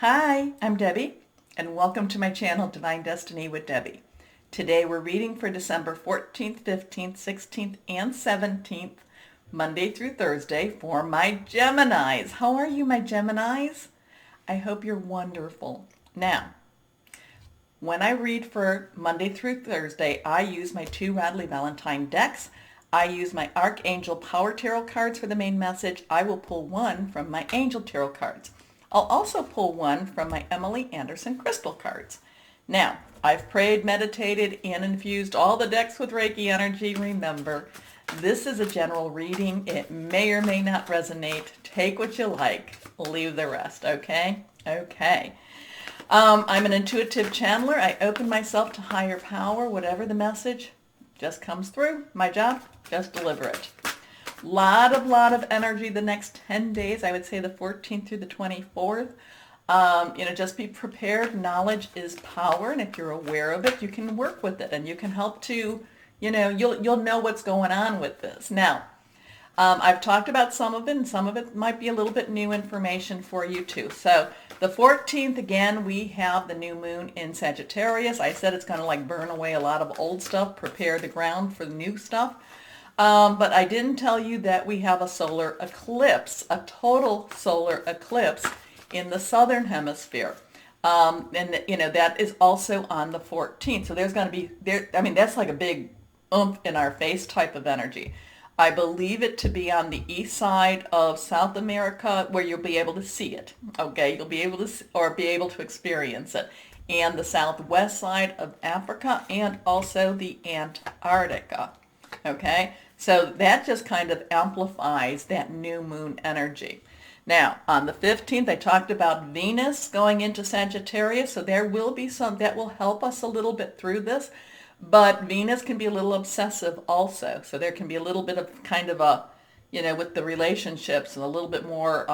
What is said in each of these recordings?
Hi, I'm Debbie, and welcome to my channel, Divine Destiny with Debbie. Today we're reading for December 14th, 15th, 16th, and 17th, Monday through Thursday for my Geminis. How are you, my Geminis? I hope you're wonderful. Now, when I read for Monday through Thursday, I use my two Radley Valentine decks. I use my Archangel Power Tarot cards for the main message. I will pull one from my Angel Tarot cards. I'll also pull one from my Emily Anderson crystal cards. Now, I've prayed, meditated, and infused all the decks with Reiki energy. Remember, this is a general reading. It may or may not resonate. Take what you like, leave the rest, okay? Okay. I'm an intuitive channeler. I open myself to higher power. Whatever the message just comes through. My job, just deliver it. Lot of energy the next 10 days. I would say the 14th through the 24th. Just be prepared. Knowledge is power, and if you're aware of it, you can work with it, and you can help to, you'll know what's going on with this. Now, I've talked about some of it, and some of it might be a little bit new information for you too. So the 14th, again, we have the new moon in Sagittarius. I said it's going to like burn away a lot of old stuff, prepare the ground for the new stuff. But I didn't tell you that we have a solar eclipse, a total solar eclipse in the southern hemisphere. That is also on the 14th. So there's going to be, that's like a big oomph in our face type of energy. I believe it to be on the east side of South America where you'll be able to see it. Okay, you'll be able to be able to experience it. And the southwest side of Africa and also the Antarctica. Okay, so that just kind of amplifies that new moon energy. Now, on the 15th, I talked about Venus going into Sagittarius, so there will be some that will help us a little bit through this, but Venus can be a little obsessive also, so there can be a little bit of kind of a, with the relationships and a little bit more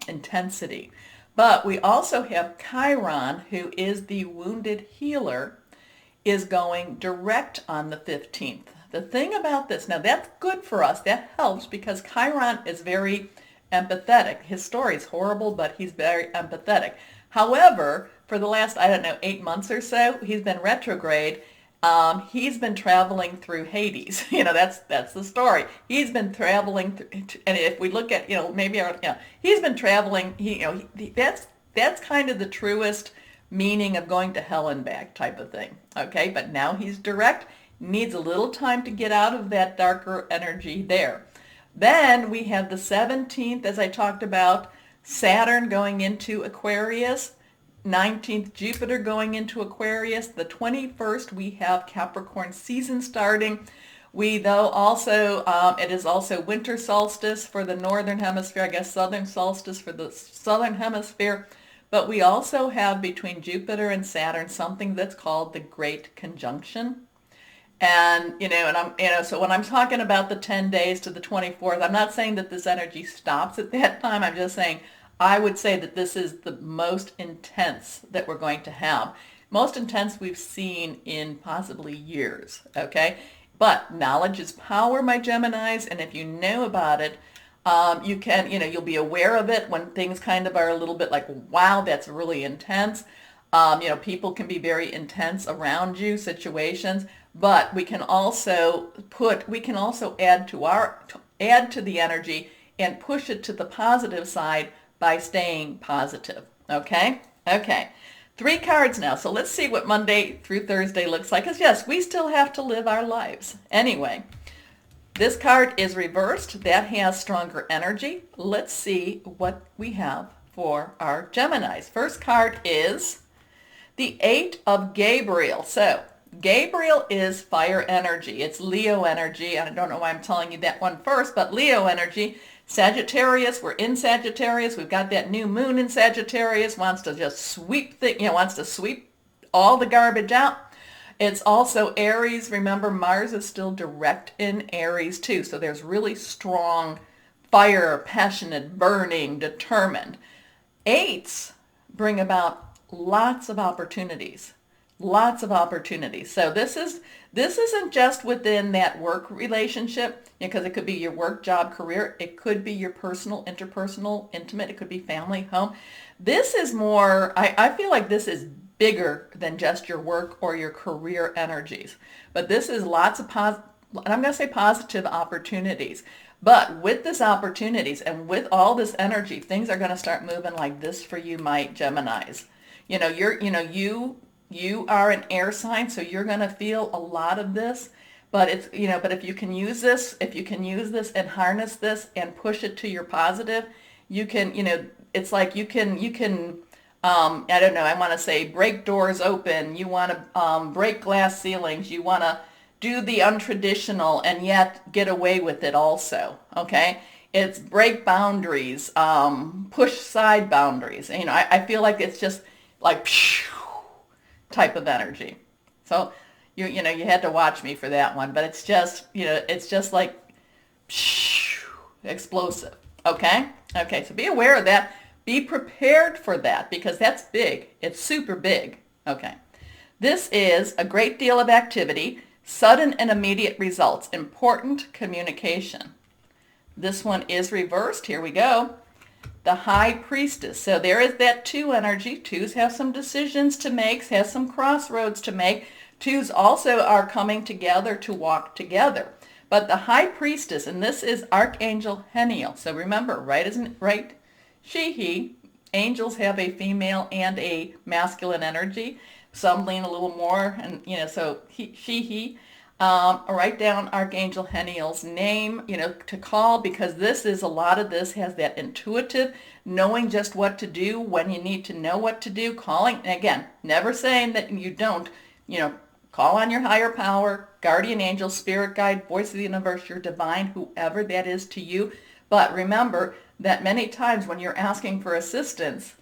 intensity. But we also have Chiron, who is the wounded healer, is going direct on the 15th. The thing about this, now that's good for us, that helps because Chiron is very empathetic. His story is horrible, but he's very empathetic. However, for the last, 8 months or so, he's been retrograde. He's been traveling through Hades. That's the story. He's been traveling through, and if we look at, he's been traveling, that's kind of the truest meaning of going to hell and back type of thing. Okay, but now he's direct. Needs a little time to get out of that darker energy there. Then we have the 17th, as I talked about, Saturn going into Aquarius. 19th, Jupiter going into Aquarius. The 21st, we have Capricorn season starting. It is also winter solstice for the northern hemisphere, I guess southern solstice for the southern hemisphere. But we also have between Jupiter and Saturn something that's called the Great Conjunction. And, so when I'm talking about the 10 days to the 24th, I'm not saying that this energy stops at that time. I'm just saying I would say that this is the most intense that we're going to have. Most intense we've seen in possibly years, okay? But knowledge is power, my Geminis, and if you know about it, you can, you'll be aware of it when things kind of are a little bit like, wow, that's really intense. People can be very intense around you, situations. But we can also add to the energy and push it to the positive side by staying positive. Okay? Okay. 3 cards now. So let's see what Monday through Thursday looks like. Because yes, we still have to live our lives. Anyway, this card is reversed. That has stronger energy. Let's see what we have for our Geminis. First card is the 8 of Gabriel. So Gabriel is fire energy. It's Leo energy. I don't know why I'm telling you that one first, but Leo energy. Sagittarius, we're in Sagittarius. We've got that new moon in Sagittarius. Wants to just sweep all the garbage out. It's also Aries. Remember, Mars is still direct in Aries too. So there's really strong fire, passionate, burning, determined. 8s bring about lots of opportunities. Lots of opportunities. So this isn't just within that work relationship, because it could be your work, job, career. It could be your personal, interpersonal, intimate. It could be family, home. This is more, I feel like this is bigger than just your work or your career energies. But this is lots of and I'm going to say positive opportunities. But with this opportunities and with all this energy, things are going to start moving like this for you, my Geminis. You are an air sign, so you're going to feel a lot of this. But but if you can use this, and harness this and push it to your positive, you can, it's like you can, I don't know, I want to say break doors open. You want to break glass ceilings. You want to do the untraditional and yet get away with it also, okay? It's break boundaries, push side boundaries. I feel like it's just like type of energy. So you had to watch me for that one, but it's just like explosive, okay? Okay, so be aware of that. Be prepared for that, because that's big. It's super big, okay? This is a great deal of activity, sudden and immediate results, important communication. This one is reversed. Here we go. The High Priestess. So there is that 2 energy. 2s have some decisions to make, has some crossroads to make. 2s also are coming together to walk together. But the High Priestess, and this is Archangel Heniel. So remember, right? She, he. Angels have a female and a masculine energy. Some lean a little more, and so he, she, he. Write down Archangel Heniel's name, to call, because a lot of this has that intuitive, knowing just what to do when you need to know what to do, calling. And again, never saying that you don't, call on your higher power, guardian angel, spirit guide, voice of the universe, your divine, whoever that is to you. But remember that many times when you're asking for assistance,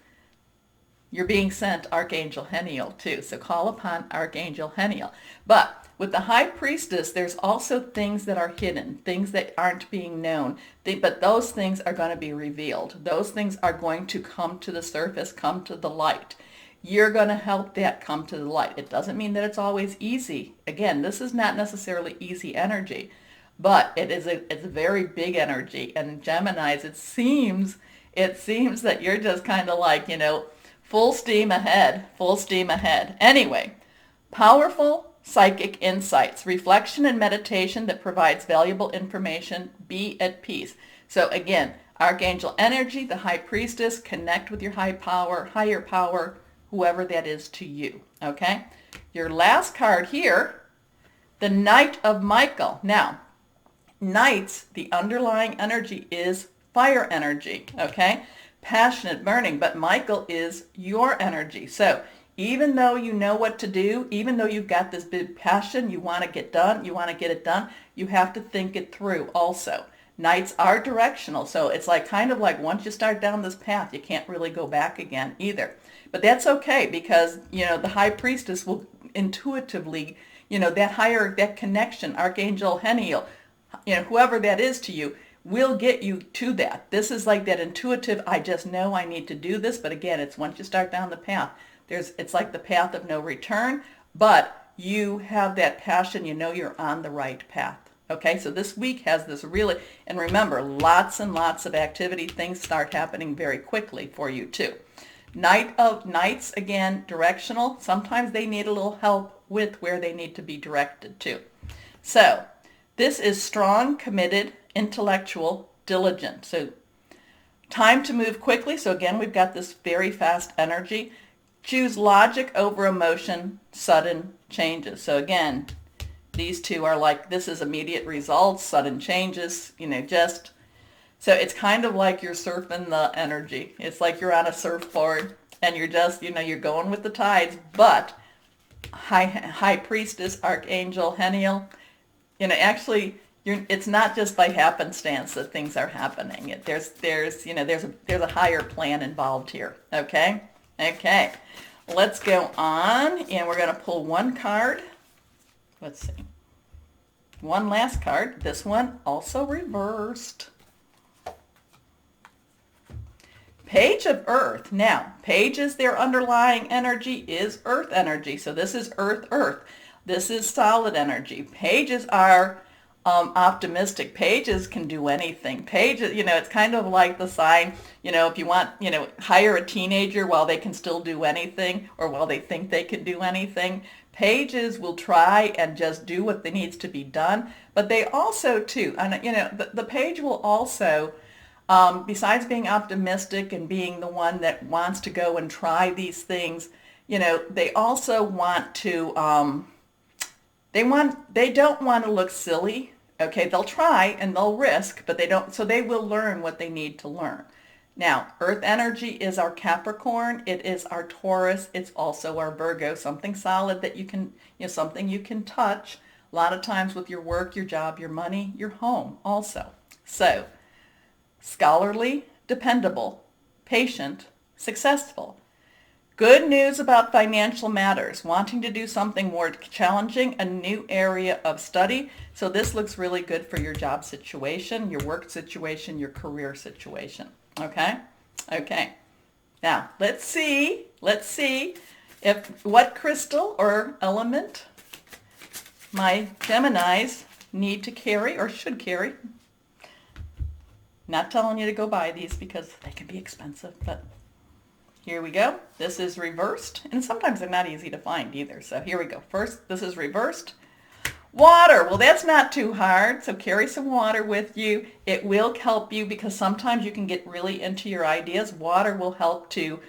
you're being sent Archangel Heniel too. So call upon Archangel Heniel. But with the High Priestess, there's also things that are hidden, things that aren't being known. But those things are going to be revealed. Those things are going to come to the surface, come to the light. You're going to help that come to the light. It doesn't mean that it's always easy. Again, this is not necessarily easy energy, but it's a very big energy. And Geminis, it seems that you're just kind of like, full steam ahead, full steam ahead. Anyway, powerful psychic insights, reflection and meditation that provides valuable information. Be at peace. So again, Archangel energy, the High Priestess, connect with your higher power, whoever that is to you, okay? Your last card here, the Knight of Michael. Now, Knights, the underlying energy is fire energy, okay? Passionate, burning, but Michael is your energy. So even though you know what to do, even though you've got this big passion, you want to get it done, you have to think it through also. Knights are directional, so it's kind of like once you start down this path, you can't really go back again either. But that's okay, because, the High Priestess will intuitively, that connection, Archangel Heniel, whoever that is to you, will get you to that. This is like that intuitive, I just know I need to do this, but again, it's once you start down the path, it's like the path of no return, but you have that passion, you're on the right path. Okay, so this week has this really, and remember, lots and lots of activity, things start happening very quickly for you too. Knights, again, directional. Sometimes they need a little help with where they need to be directed to. So this is strong, committed, intellectual, diligent. So time to move quickly. So again, we've got this very fast energy. Choose logic over emotion, sudden changes. So again, these 2 are like, this is immediate results, sudden changes, so it's kind of like you're surfing the energy. It's like you're on a surfboard and you're just, you're going with the tides. But High Priestess, Archangel Heniel, actually, it's not just by happenstance that things are happening. There's a higher plan involved here. Okay. Let's go on, and we're going to pull one card. Let's see. One last card. This one also reversed. Page of Earth. Now, Page is their underlying energy, is Earth energy. So this is Earth, Earth. This is solid energy. Pages are optimistic. Pages can do anything. Pages, it's kind of like the sign, if you want, hire a teenager while they can still do anything or while they think they can do anything. Pages will try and just do what needs to be done, but they also too, and the page will also, besides being optimistic and being the one that wants to go and try these things, they also want to, they don't want to look silly. Okay, they'll try and they'll risk, but so they will learn what they need to learn. Now, Earth energy is our Capricorn, it is our Taurus, it's also our Virgo, something solid that you can, something you can touch a lot of times with your work, your job, your money, your home also. So, scholarly, dependable, patient, successful. Good news about financial matters, wanting to do something more challenging, a new area of study. So this looks really good for your job situation, your work situation, your career situation. Okay? Okay. Now, let's see if what crystal or element my Geminis need to carry or should carry. Not telling you to go buy these because they can be expensive, but here we go. This is reversed, and sometimes they're not easy to find either. So here we go. First, this is reversed. Water. Well, that's not too hard, so carry some water with you. It will help you because sometimes you can get really into your ideas. Water will help to,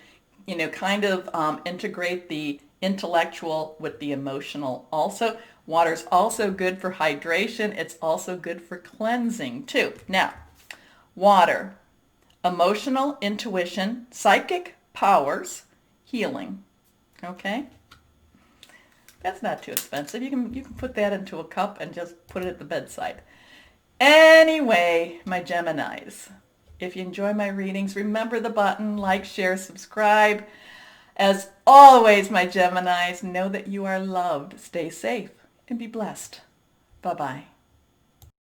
kind of integrate the intellectual with the emotional also. Water's also good for hydration. It's also good for cleansing too. Now, water, emotional, intuition, psychic powers, healing. Okay? That's not too expensive. You can put that into a cup and just put it at the bedside. Anyway, my Geminis, if you enjoy my readings, remember the button, like, share, subscribe. As always, my Geminis, know that you are loved. Stay safe and be blessed. Bye-bye.